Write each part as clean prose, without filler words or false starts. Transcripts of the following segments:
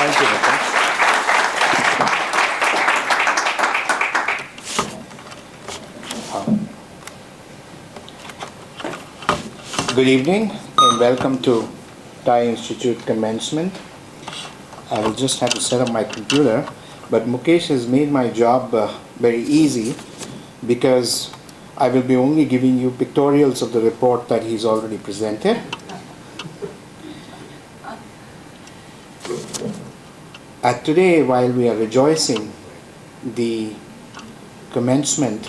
Thank you, Nitin. Good evening and welcome to TiE Institute Commencement. I will just have to set up my computer, but Mukesh has made my job very easy because I will be only giving you pictorials of the report that he's already presented. Today, while we are rejoicing the commencement,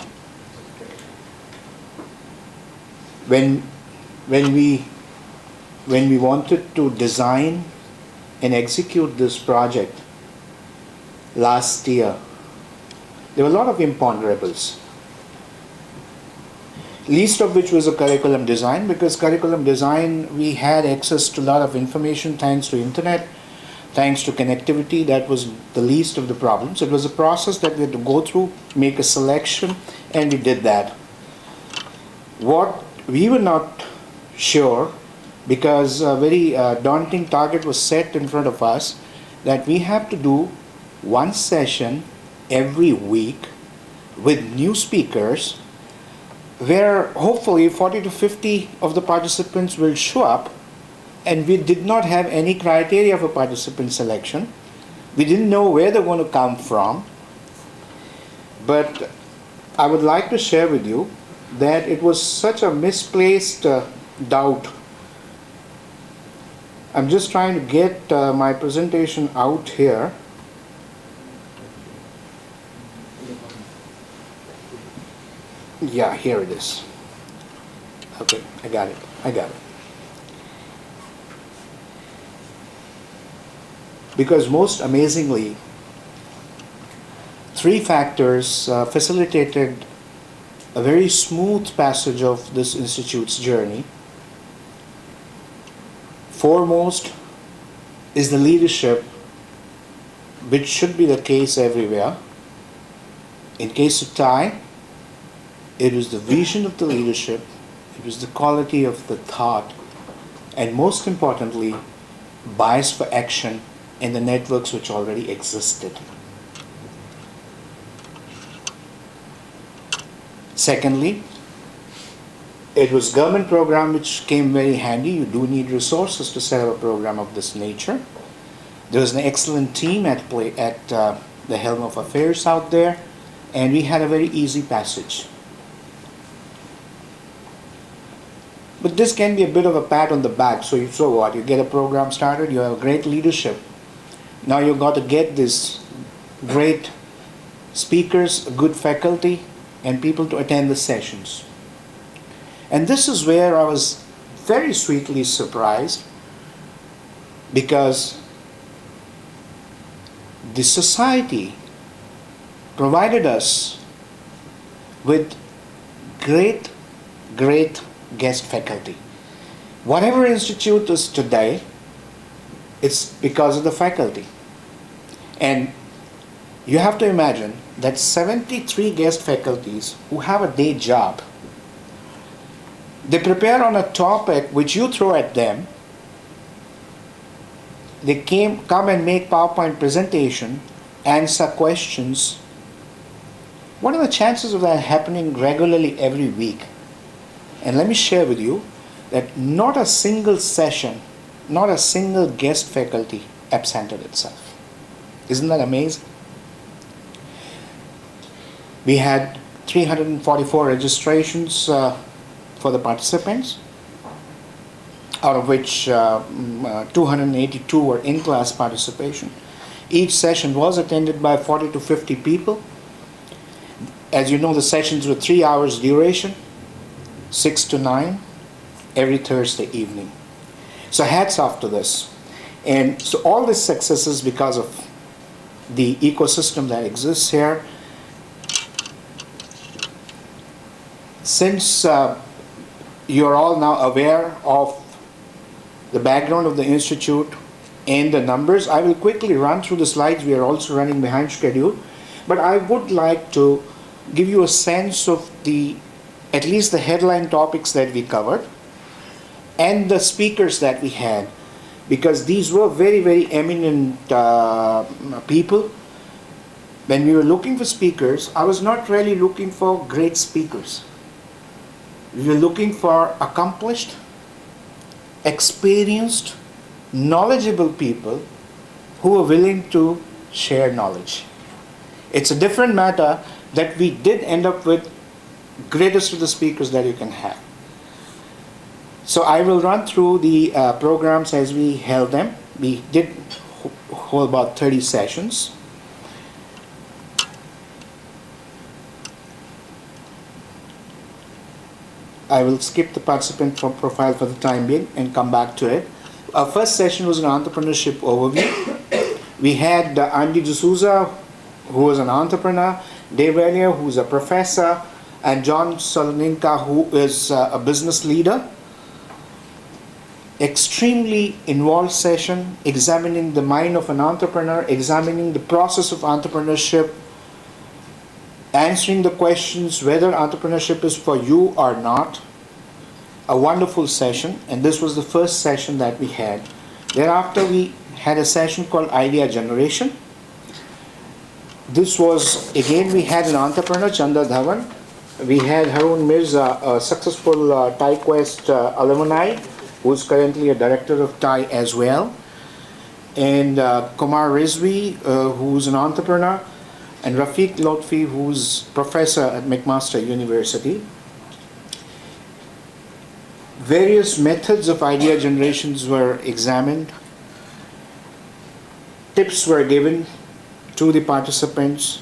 when we wanted to design and execute this project last year, there were a lot of imponderables. Least of which was a curriculum design, because curriculum design we had access to a lot of information thanks to internet, thanks to connectivity. That was the least of the problems. It was a process that we had to go through, make a selection, and we did that. What we were not sure, because a very daunting target was set in front of us, that we have to do one session every week with new speakers, where hopefully 40 to 50 of the participants will show up. And we did not have any criteria for participant selection. We didn't know where they're going to come from. But I would like to share with you that it was such a misplaced doubt. I'm just trying to get my presentation out here. Yeah, here it is. Okay, I got it. Because most amazingly, three factors facilitated a very smooth passage of this institute's journey. Foremost is the leadership, which should be the case everywhere. In case of TiE, it was the vision of the leadership, it was the quality of the thought, and most importantly, bias for action in the networks which already existed. Secondly, it was government program which came very handy. You do need resources to set up a program of this nature. There was an excellent team at the helm of affairs out there, and we had a very easy passage. But this can be a bit of a pat on the back. So what? You get a program started, you have great leadership. Now you've got to get this great speakers, good faculty, and people to attend the sessions. And this is where I was very sweetly surprised, because the society provided us with great guest faculty. Whatever institute is today, it's because of the faculty. And you have to imagine that 73 guest faculties who have a day job, they prepare on a topic which you throw at them. They come and make PowerPoint presentation, answer questions. What are the chances of that happening regularly every week? And let me share with you that not a single session, not a single guest faculty absented itself. Isn't that amazing? We had 344 registrations for the participants, out of which 282 were in-class participation. Each session was attended by 40 to 50 people. As you know, the sessions were 3 hours duration, 6 to 9, every Thursday evening. So hats off to this. And so all this success is because of the ecosystem that exists here. Since you're all now aware of the background of the Institute and the numbers, I will quickly run through the slides. We are also running behind schedule. But I would like to give you a sense of at least the headline topics that we covered and the speakers that we had. because these were very, very eminent people. When we were looking for speakers, I was not really looking for great speakers. We were looking for accomplished, experienced, knowledgeable people who were willing to share knowledge. It's a different matter that we did end up with greatest of the speakers that you can have. So I will run through the programs as we held them. We did hold about 30 sessions. I will skip the participant profile for the time being and come back to it. Our first session was an entrepreneurship overview. We had Andy D'Souza, who was an entrepreneur, Dave Elliott, who's a professor, and John Soloninka, who is a business leader. Extremely involved session, examining the mind of an entrepreneur, examining the process of entrepreneurship, answering the questions whether entrepreneurship is for you or not. A wonderful session, and this was the first session that we had. Thereafter, we had a session called Idea Generation. This was, again, we had an entrepreneur, Chanda Dhawan. We had Harun Mirza, a successful TiE Quest alumni, who's currently a director of TiE as well. And Kumar Rizvi, who's an entrepreneur, and Rafiq Lotfi, who's professor at McMaster University. Various methods of idea generations were examined. Tips were given to the participants.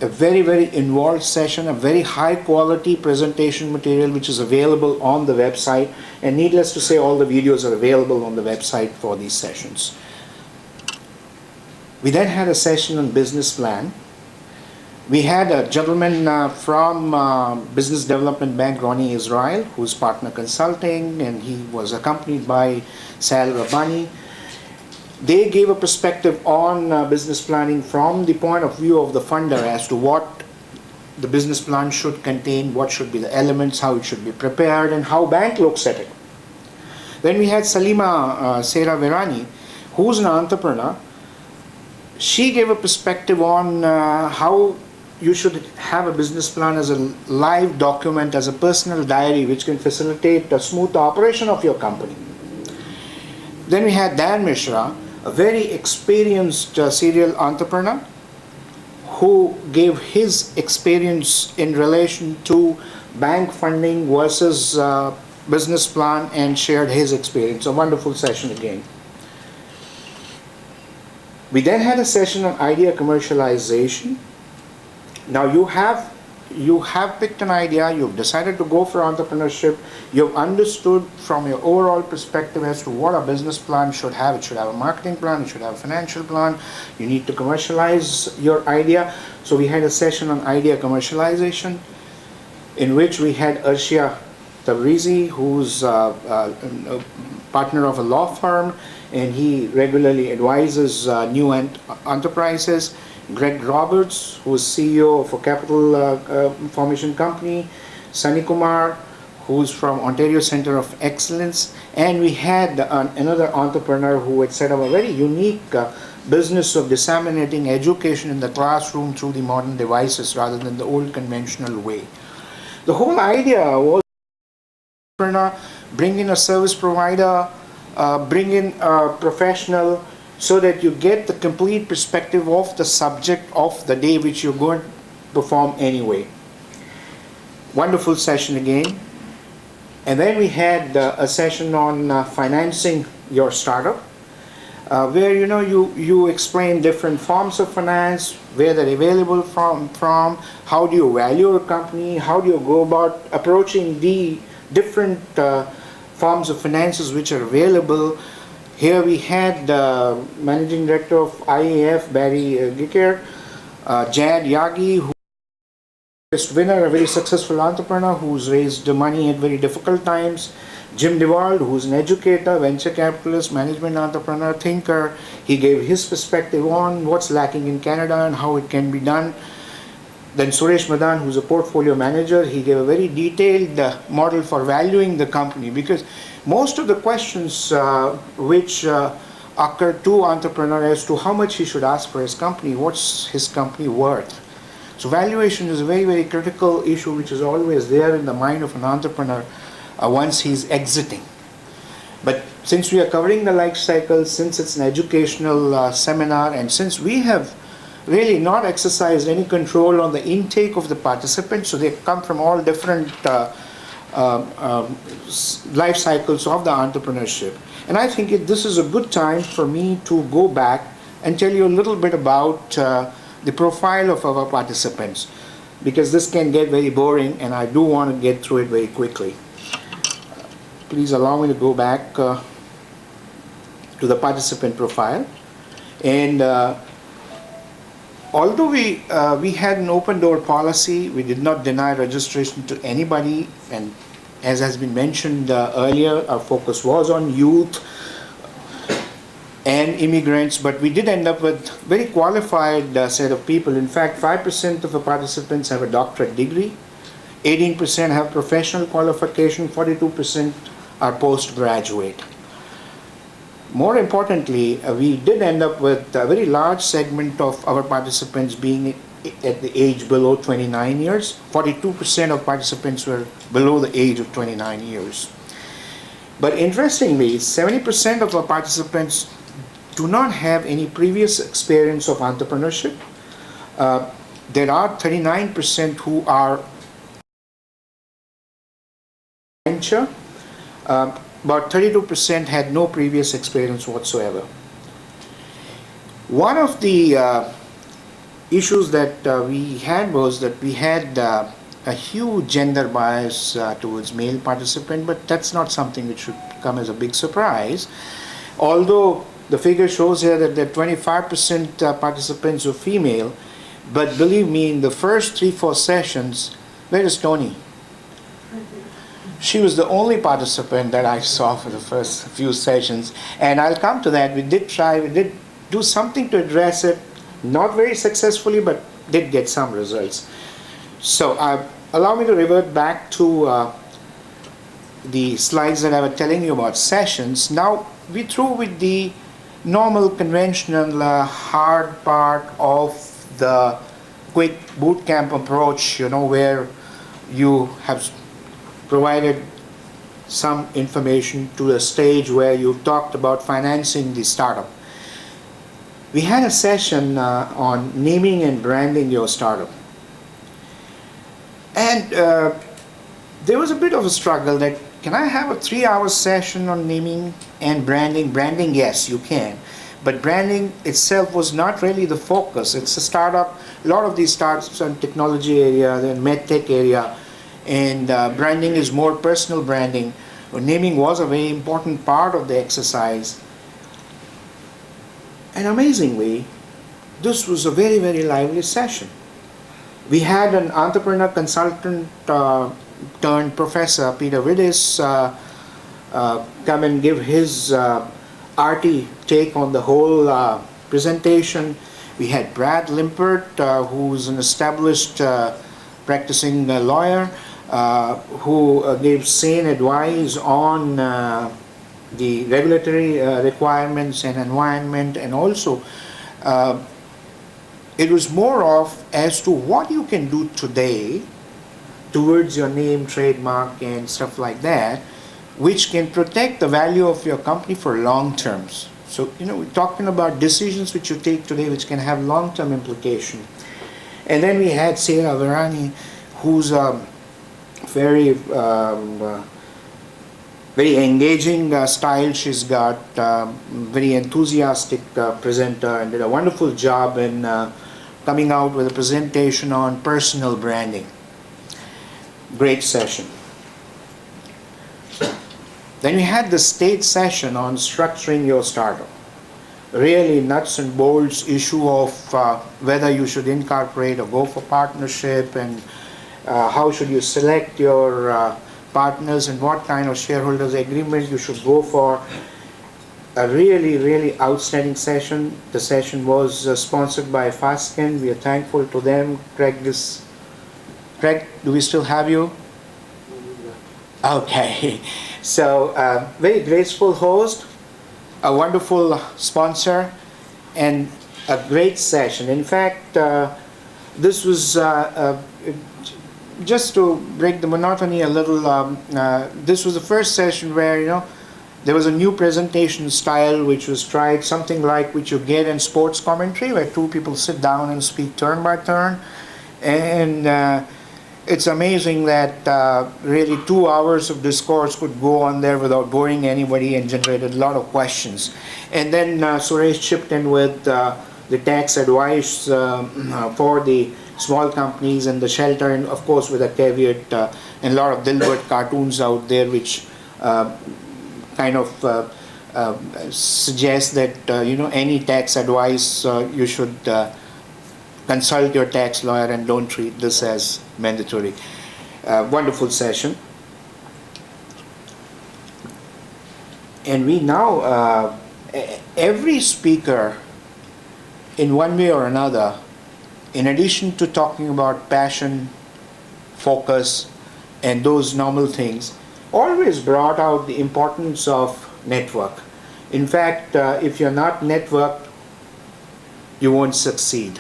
A very, very involved session, a very high quality presentation material which is available on the website. And needless to say, all the videos are available on the website for these sessions. We then had a session on business plan. We had a gentleman from Business Development Bank, Ronnie Israel, who's partner consulting, and he was accompanied by Sal Rabbani. They gave a perspective on business planning from the point of view of the funder as to what the business plan should contain, what should be the elements, how it should be prepared, and how bank looks at it. Then we had Salima Sera Virani, who's an entrepreneur. She gave a perspective on how you should have a business plan as a live document, as a personal diary, which can facilitate a smooth operation of your company. Then we had Dan Mishra, a very experienced serial entrepreneur, who gave his experience in relation to bank funding versus business plan and shared his experience. A wonderful session again. We then had a session on idea commercialization. Now you have picked an idea, you've decided to go for entrepreneurship, you've understood from your overall perspective as to what a business plan should have. It should have a marketing plan, it should have a financial plan, you need to commercialize your idea. So we had a session on idea commercialization, in which we had Arshia Tabrizi, who's a partner of a law firm, and he regularly advises new enterprises. Greg Roberts, who is CEO of a capital formation company. Sunny Kumar, who's from Ontario Centre of Excellence. And we had another entrepreneur who had set up a very unique business of disseminating education in the classroom through the modern devices rather than the old conventional way. The whole idea was bring in a service provider, bring in a professional, so that you get the complete perspective of the subject of the day which you're going to perform anyway. Wonderful session again. And then we had a session on financing your startup, where you explain different forms of finance, where they're available from, how do you value a company, how do you go about approaching the different forms of finances which are available. Here we had Managing Director of IAF, Barry Gicker, Jad Yagi, who is winner, a very successful entrepreneur who's raised money at very difficult times. Jim DeWald, who's an educator, venture capitalist, management entrepreneur, thinker. He gave his perspective on what's lacking in Canada and how it can be done. Then Suresh Madan, who's a portfolio manager, he gave a very detailed model for valuing the company, because Most of the questions which occur to entrepreneur as to how much he should ask for his company, what's his company worth. So valuation is a very, very critical issue which is always there in the mind of an entrepreneur once he's exiting. But since we are covering the life cycle, since it's an educational seminar, and since we have really not exercised any control on the intake of the participants, so they come from all different life cycles of the entrepreneurship. And I think this is a good time for me to go back and tell you a little bit about the profile of our participants, because this can get very boring and I do want to get through it very quickly. Please allow me to go back to the participant profile. And although we had an open door policy, we did not deny registration to anybody, and as has been mentioned earlier, our focus was on youth and immigrants, but we did end up with very qualified set of people. In fact, 5% of the participants have a doctorate degree, 18% have professional qualification, 42% are postgraduate. More importantly, we did end up with a very large segment of our participants being at the age below 29 years. 42% of participants were below the age of 29 years. But interestingly, 70% of our participants do not have any previous experience of entrepreneurship. There are 39% who are venture. About 32% had no previous experience whatsoever. One of the issues that we had was that we had a huge gender bias towards male participant, but that's not something which should come as a big surprise. Although the figure shows here that there are 25% participants were female, but believe me, in the first 3-4 sessions, where is Tony? She was the only participant that I saw for the first few sessions, and I'll come to that. We did do something to address it, not very successfully, but did get some results. So allow me to revert back to the slides that I was telling you about sessions. Now we through with the normal conventional hard part of the quick boot camp approach, where you have provided some information to the stage where you talked about financing the startup. We had a session on naming and branding your startup. And there was a bit of a struggle that, can I have a 3-hour session on naming and branding? Branding, yes, you can. But branding itself was not really the focus. It's a startup. A lot of these startups are in technology area, they're in medtech area, and branding is more personal branding. Naming was a very important part of the exercise. And amazingly, this was a very, very lively session. We had an entrepreneur consultant turned professor, Peter Widdis, come and give his arty take on the whole presentation. We had Brad Limpert, who's an established practicing lawyer, who gave sane advice on the regulatory requirements and environment, and also it was more of as to what you can do today towards your name, trademark, and stuff like that, which can protect the value of your company for long terms. So, we're talking about decisions which you take today which can have long-term implication. And then we had Sarah Virani, who's a very very engaging style. She's got very enthusiastic presenter, and did a wonderful job in coming out with a presentation on personal branding. Great session. Then we had the state session on structuring your startup. Really nuts and bolts issue of whether you should incorporate or go for partnership, and how should you select your partners, and what kind of shareholders agreement you should go for. A really, really outstanding session. The session was sponsored by Fasken. We are thankful to them. Craig, do we still have you? Okay. So, very graceful host, a wonderful sponsor, and a great session. In fact, this was just to break the monotony a little. This was the first session where there was a new presentation style which was tried, something like which you get in sports commentary, where two people sit down and speak turn by turn, and it's amazing that really 2 hours of discourse could go on there without boring anybody and generated a lot of questions. And then Suresh chipped in with the tax advice for the small companies and the shelter, and of course with a caveat and a lot of Dilbert cartoons out there which kind of suggest that any tax advice you should consult your tax lawyer and don't treat this as mandatory. Wonderful session. And we now, every speaker in one way or another, in addition to talking about passion, focus, and those normal things, always brought out the importance of network. In fact, if you're not networked, you won't succeed.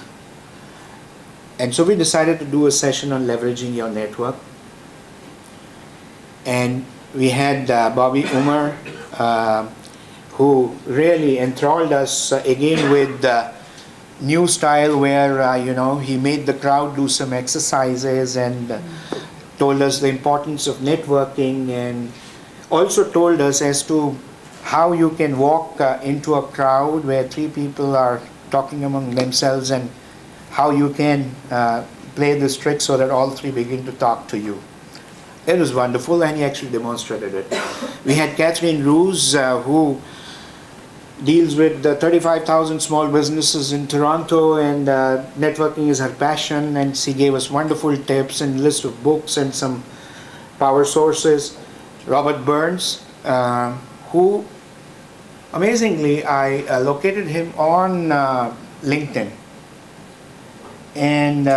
And so we decided to do a session on leveraging your network. And we had Bobby Umar, who really enthralled us again with the new style where, he made the crowd do some exercises and told us the importance of networking, and also told us as to how you can walk into a crowd where three people are talking among themselves, and how you can play this trick so that all three begin to talk to you. It was wonderful, and he actually demonstrated it. We had Catherine Roos, who deals with 35,000 small businesses in Toronto, and networking is her passion, and she gave us wonderful tips and list of books and some power sources. Robert Burns, who amazingly I located him on LinkedIn, and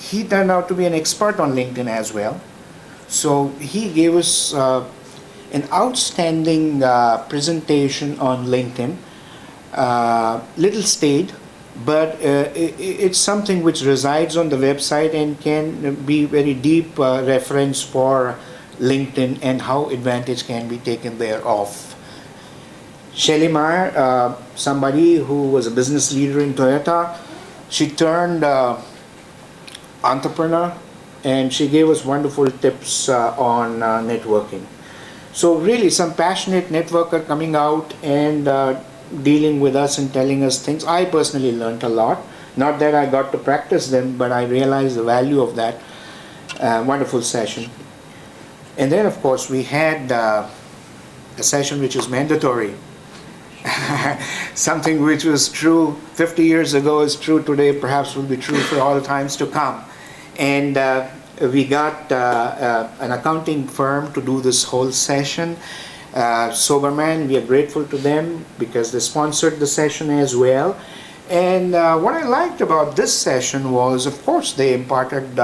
he turned out to be an expert on LinkedIn as well. So he gave us an outstanding presentation on LinkedIn. Little stayed, but it's something which resides on the website and can be very deep reference for LinkedIn and how advantage can be taken thereof. Shelley Meyer, somebody who was a business leader in Toyota, she turned entrepreneur, and she gave us wonderful tips on networking. So really some passionate networker coming out and dealing with us and telling us things. I personally learned a lot. Not that I got to practice them, but I realized the value of that. Wonderful session. And then of course we had a session which is mandatory. Something which was true 50 years ago is true today, perhaps will be true for all times to come. And we got an accounting firm to do this whole session. Soberman, we are grateful to them because they sponsored the session as well. And what I liked about this session was, of course, they imparted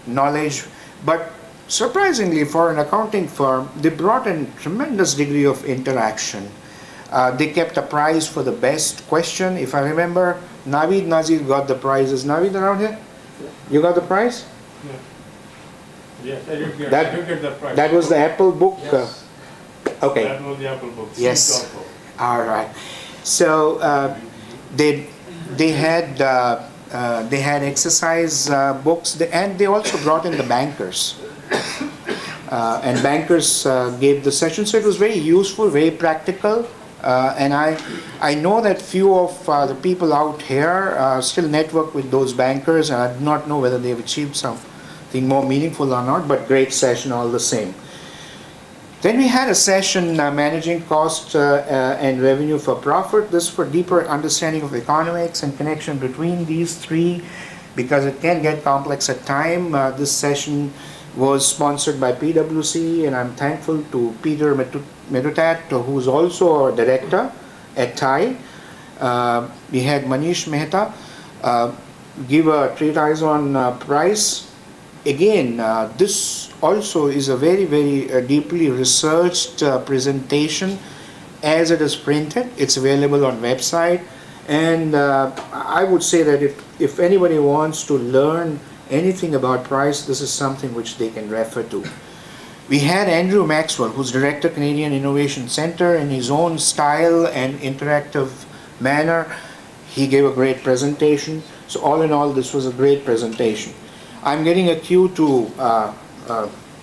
knowledge, but surprisingly for an accounting firm, they brought in tremendous degree of interaction. They kept a prize for the best question. If I remember, Naveed Nazir got the prize. Is Naveed around here? You got the prize? Yeah. Yes, I did get, That- I did get that prize. That was the Apple book? Yes. Okay. That was the Apple book. Yes. Seed Apple. All right. So they had exercise books, and they also brought in the bankers. And bankers gave the session, so it was very useful, very practical. And I know that few of the people out here still network with those bankers, and I do not know whether they've achieved something more meaningful or not, but great session all the same. Then we had a session managing cost and revenue for profit. This for deeper understanding of economics and connection between these three, because it can get complex at time. This session was sponsored by PwC, and I'm thankful to Peter Medutat, who's also a director at TiE. We had Manish Mehta give a treatise on price again, this also is a very, very deeply researched presentation as it is printed. It's available on website. And I would say that if anybody wants to learn anything about price, this is something which they can refer to. We had Andrew Maxwell, who's Director, Canadian Innovation Center, in his own style and interactive manner. He gave a great presentation. So all in all, this was a great presentation. I'm getting a cue to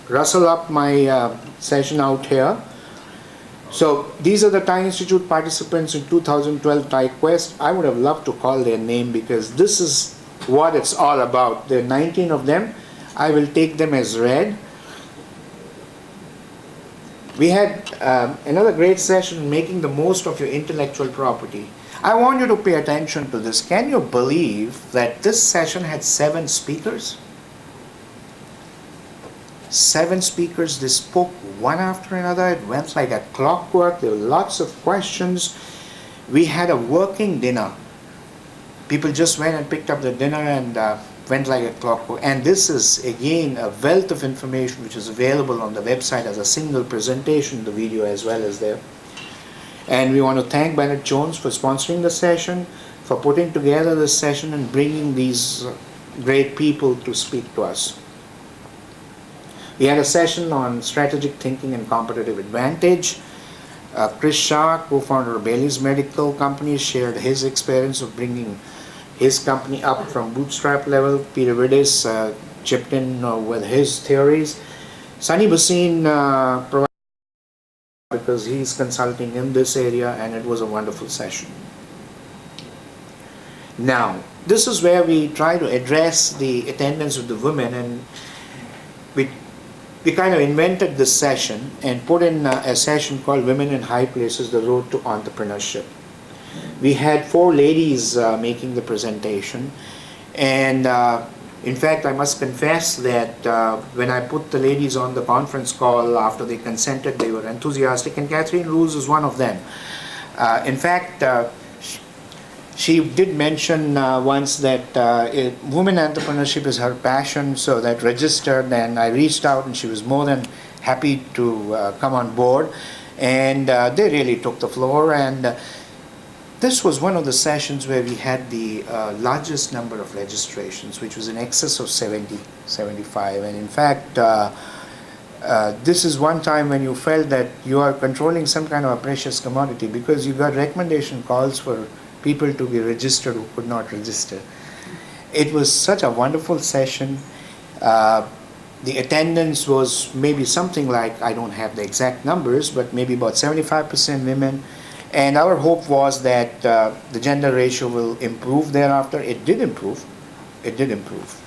rustle up my session out here. So these are the TiE Institute participants in 2012 TiE Quest. I would have loved to call their name because this is what it's all about. There are 19 of them. I will take them as read. We had another great session, making the most of your intellectual property. I want you to pay attention to this. Can you believe that this session had 7 speakers? 7 speakers. They spoke one after another. It went like a clockwork. There were lots of questions. We had a working dinner. People just went and picked up the dinner and went like a clockwork. And this is again a wealth of information which is available on the website as a single presentation, the video as well as there. And we want to thank Bennett Jones for sponsoring the session, for putting together this session and bringing these great people to speak to us. We had a session on strategic thinking and competitive advantage. Chris Shah, co-founder of Bailey's Medical Company, shared his experience of bringing his company up from bootstrap level. Peter Widdis chipped in with his theories. Sunny Basin provided because he's consulting in this area, and it was a wonderful session. Now, this is where we try to address the attendance of the women, and we kind of invented this session and put in a session called Women in High Places, the Road to Entrepreneurship. We had 4 ladies making the presentation, and in fact I must confess that when I put the ladies on the conference call after they consented, they were enthusiastic, and Catherine Roos is one of them. In fact, she did mention once that women entrepreneurship is her passion, so that registered, and I reached out and she was more than happy to come on board, and they really took the floor. And this was one of the sessions where we had the largest number of registrations, which was in excess of 70, 75. And in fact, this is one time when you felt that you are controlling some kind of a precious commodity, because you got recommendation calls for people to be registered who could not register. It was such a wonderful session. The attendance was maybe something like, I don't have the exact numbers, but maybe about 75% women. And our hope was that the gender ratio will improve thereafter. It did improve. It did improve.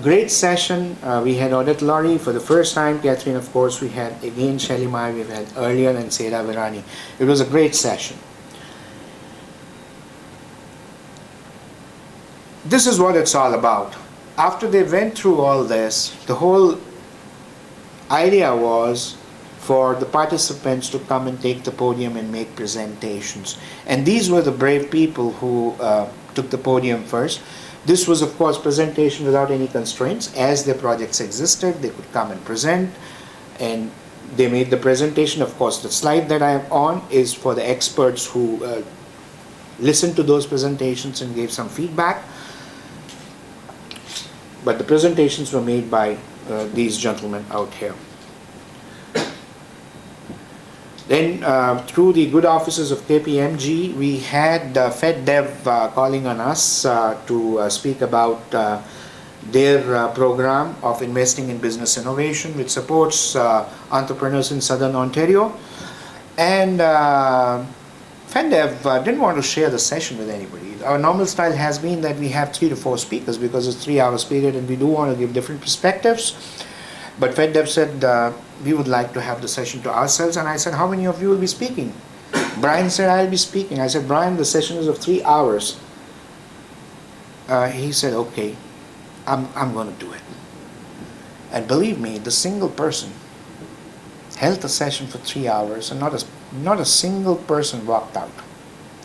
Great session. We had Odette Laurie for the first time. Catherine, of course, we had again Shelly Mai, we've had earlier, and Seda Virani. It was a great session. This is what it's all about. After they went through all this, the whole idea was for the participants to come and take the podium and make presentations. And these were the brave people who took the podium first. This was, of course, presentation without any constraints. As their projects existed, they could come and present, and they made the presentation. Of course, the slide that I have on is for the experts who listened to those presentations and gave some feedback. But the presentations were made by these gentlemen out here. Then through the good offices of KPMG, we had FedDev calling on us to speak about their program of investing in business innovation, which supports entrepreneurs in Southern Ontario. And FedDev didn't want to share the session with anybody. Our normal style has been that we have 3 to 4 speakers because it's 3 hours period, and we do want to give different perspectives. But FedDev said we would like to have the session to ourselves, and I said, how many of you will be speaking? Brian said, I'll be speaking. I said, Brian, the session is of 3 hours. He said, okay, I'm going to do it. And believe me, the single person held the session for 3 hours, and not a single person walked out.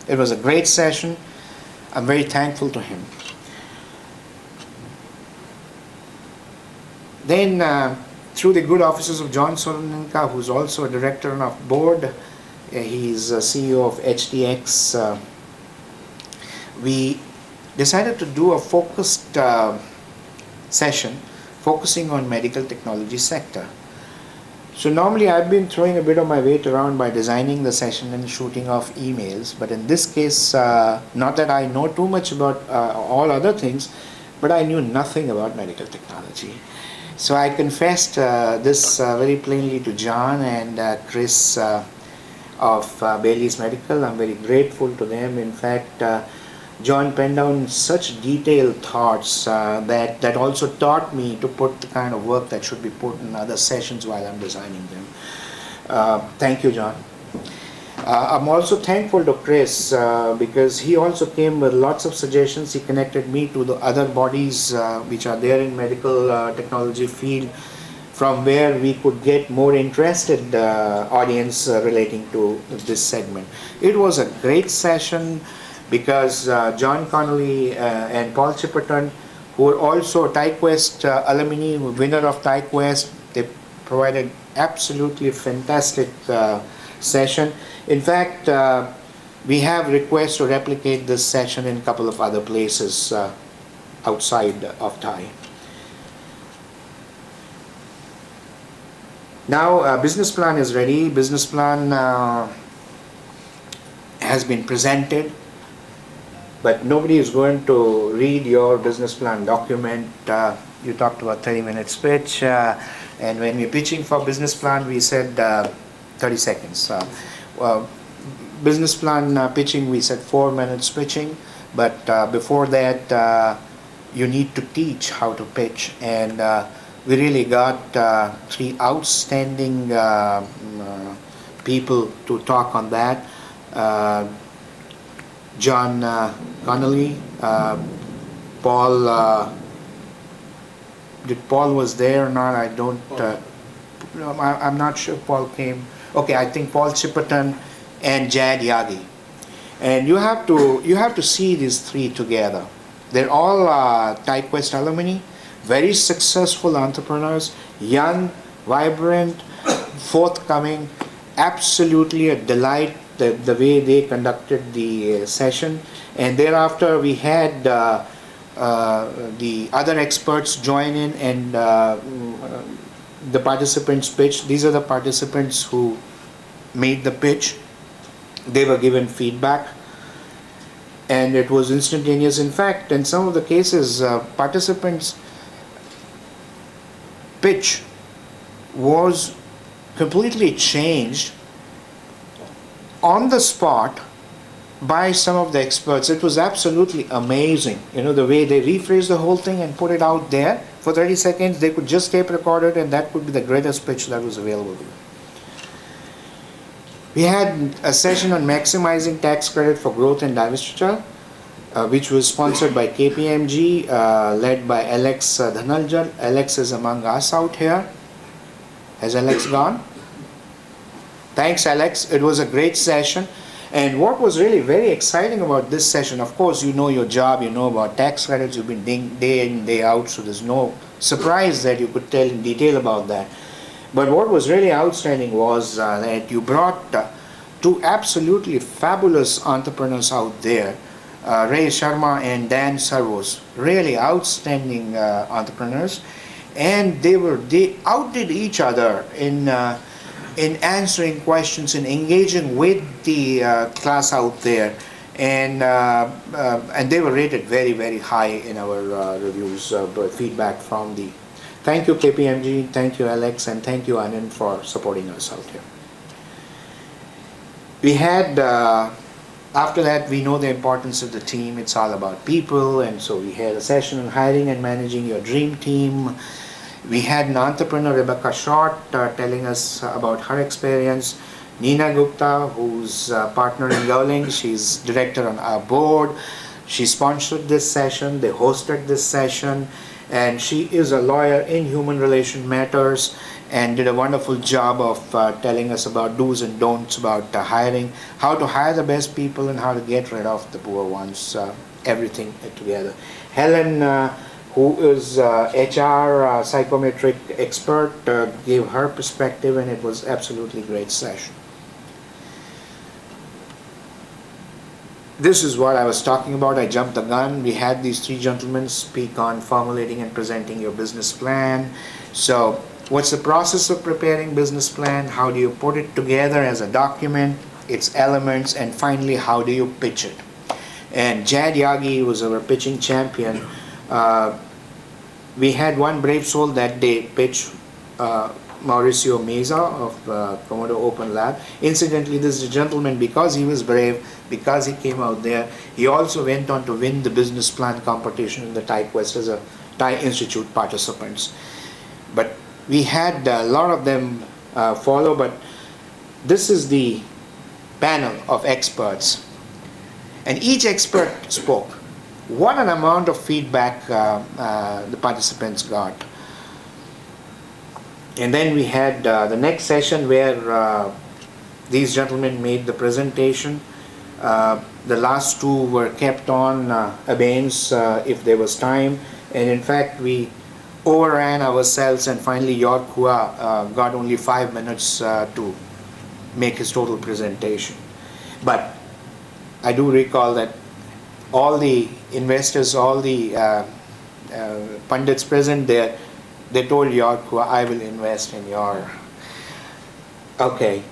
It was a great session. I'm very thankful to him. Then, through the good offices of John Solanenka, who's also a director of board, he's a CEO of HTX, we decided to do a focused session focusing on medical technology sector. So normally I've been throwing a bit of my weight around by designing the session and shooting off emails, but in this case, not that I know too much about all other things, but I knew nothing about medical technology. So I confessed this very plainly to John and Chris of Bailey's Medical. I'm very grateful to them. In fact, John penned down such detailed thoughts that also taught me to put the kind of work that should be put in other sessions while I'm designing them. Thank you, John. I'm also thankful to Chris because he also came with lots of suggestions. He connected me to the other bodies which are there in medical technology field, from where we could get more interested audience relating to this segment. It was a great session because John Connolly and Paul Chipperton, who are also TiEQuest alumni, winner of TiEQuest, they provided absolutely fantastic session. In fact, we have requests to replicate this session in a couple of other places outside of TiE. Now, business plan is ready. Business plan has been presented, but nobody is going to read your business plan document. You talked about 30 minutes pitch, and when we're pitching for business plan, we said 30 seconds. Business plan pitching, we said 4 minutes pitching, but before that, you need to teach how to pitch, and we really got 3 outstanding people to talk on that. John Connolly, Paul, did Paul was there or not? I don't, I'm not sure Paul came. Okay, I think Paul Chipperton and Jad Yagi. And you have to see these 3 together. They're all TiEQuest alumni, very successful entrepreneurs, young, vibrant, forthcoming, absolutely a delight the way they conducted the session. And thereafter we had the other experts join in and the participants pitch. These are the participants who made the pitch. They were given feedback and it was instantaneous. In fact, in some of the cases, participants' pitch was completely changed on the spot by some of the experts. It was absolutely amazing, the way they rephrased the whole thing and put it out there for 30 seconds. They could just tape record it and that would be the greatest pitch that was available. We had a session on maximizing tax credit for growth and divestiture, which was sponsored by KPMG, led by Alex Dhanaljan. Alex is among us out here. Has Alex gone? Thanks, Alex. It was a great session. And what was really very exciting about this session, of course, you know your job, you know about tax credits, you've been day in, day out, so there's no surprise that you could tell in detail about that. But what was really outstanding was that you brought 2 absolutely fabulous entrepreneurs out there, Ray Sharma and Dan Servos, really outstanding entrepreneurs, and they outdid each other in answering questions and engaging with the class out there, and they were rated very, very high in our reviews, feedback from the. Thank you KPMG, thank you Alex, and thank you Anand for supporting us out here. We had, after that, we know the importance of the team. It's all about people, and so we had a session on hiring and managing your dream team. We had an entrepreneur, Rebecca Short, telling us about her experience. Nina Gupta, who's a partner in Yowling, she's director on our board. She sponsored this session, they hosted this session, and she is a lawyer in human relation matters and did a wonderful job of telling us about do's and don'ts about hiring, how to hire the best people and how to get rid of the poor ones, everything together. Helen, who is HR psychometric expert, gave her perspective, and it was absolutely great session. This is what I was talking about. I jumped the gun. We had these three gentlemen speak on formulating and presenting your business plan. So what's the process of preparing business plan? How do you put it together as a document, its elements, and finally, how do you pitch it? And Jad Yagi was our pitching champion. We had one brave soul that day pitch Mauricio Meza of Komodo Open Lab. Incidentally, this is a gentleman, because he was brave, because he came out there, he also went on to win the business plan competition in the TiE Quest as a TiE Institute participants. But we had a lot of them follow, but this is the panel of experts. And each expert spoke. What an amount of feedback the participants got. And then we had the next session where these gentlemen made the presentation. The last two were kept on abeyance if there was time. And in fact, we overran ourselves, and finally Yorkua got only 5 minutes to make his total presentation. But I do recall that all the investors, all the pundits present there, they told Yorkua, I will invest in your... Okay,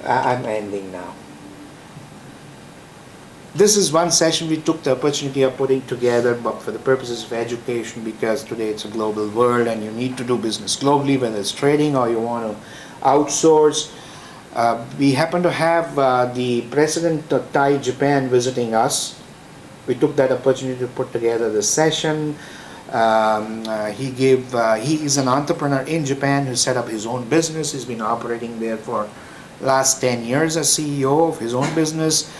I'm ending now. This is one session we took the opportunity of putting together, but for the purposes of education, because today it's a global world and you need to do business globally, whether it's trading or you want to outsource. We happen to have the president of TiE Japan visiting us. We took that opportunity to put together the session. He is an entrepreneur in Japan who set up his own business. He's been operating there for last 10 years as CEO of his own business.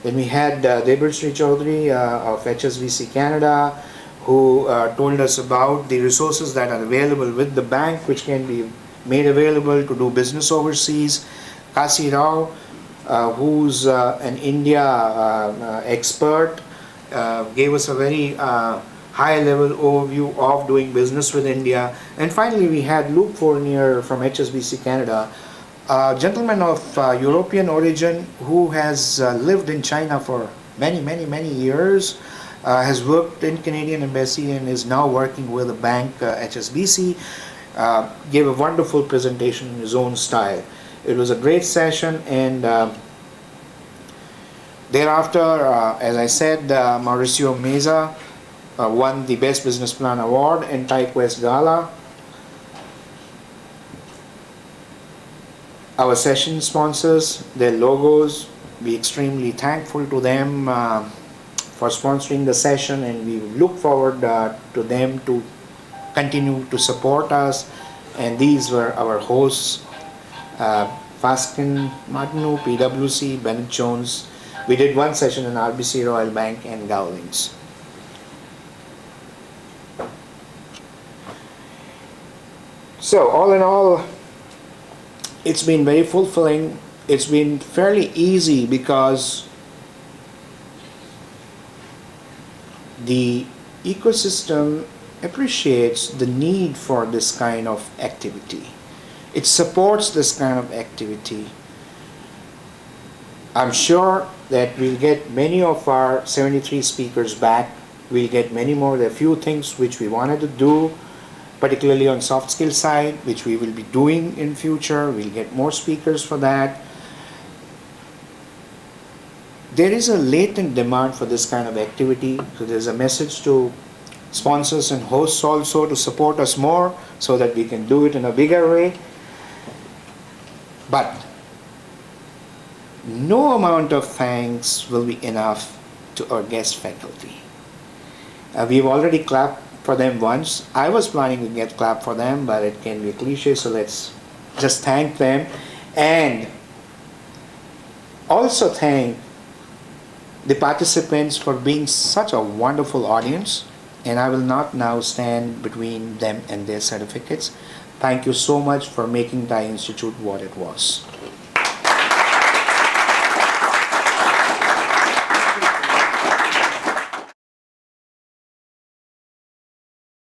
Then we had Debashree Chaudhary of HSBC Canada, who told us about the resources that are available with the bank, which can be made available to do business overseas. Kasi Rao, who's an India expert, gave us a very high-level overview of doing business with India. And finally, we had Luke Fournier from HSBC Canada, a gentleman of European origin who has lived in China for many years, has worked in Canadian Embassy and is now working with the bank HSBC, gave a wonderful presentation in his own style. It was a great session, and thereafter, as I said, Mauricio Meza won the Best Business Plan Award in TiE Quest Gala. Our session sponsors, their logos, we're extremely thankful to them for sponsoring the session, and we look forward to them to continue to support us. And these were our hosts, Faskin Martineau, PwC, Bennett Jones. We did one session in RBC, Royal Bank, and Gowlings. So all in all, it's been very fulfilling. It's been fairly easy because the ecosystem appreciates the need for this kind of activity. It supports this kind of activity. I'm sure that we'll get many of our 73 speakers back. We'll get many more. There are a few things which we wanted to do, particularly on soft skill side, which we will be doing in future. We'll get more speakers for that. There is a latent demand for this kind of activity, so there's a message to sponsors and hosts also to support us more so that we can do it in a bigger way. But no amount of thanks will be enough to our guest faculty. We've already clapped for them once. I was planning to get clapped for them, but it can be a cliche, so let's just thank them. And also thank the participants for being such a wonderful audience. And I will not now stand between them and their certificates. Thank you so much for making TiE Institute what it was.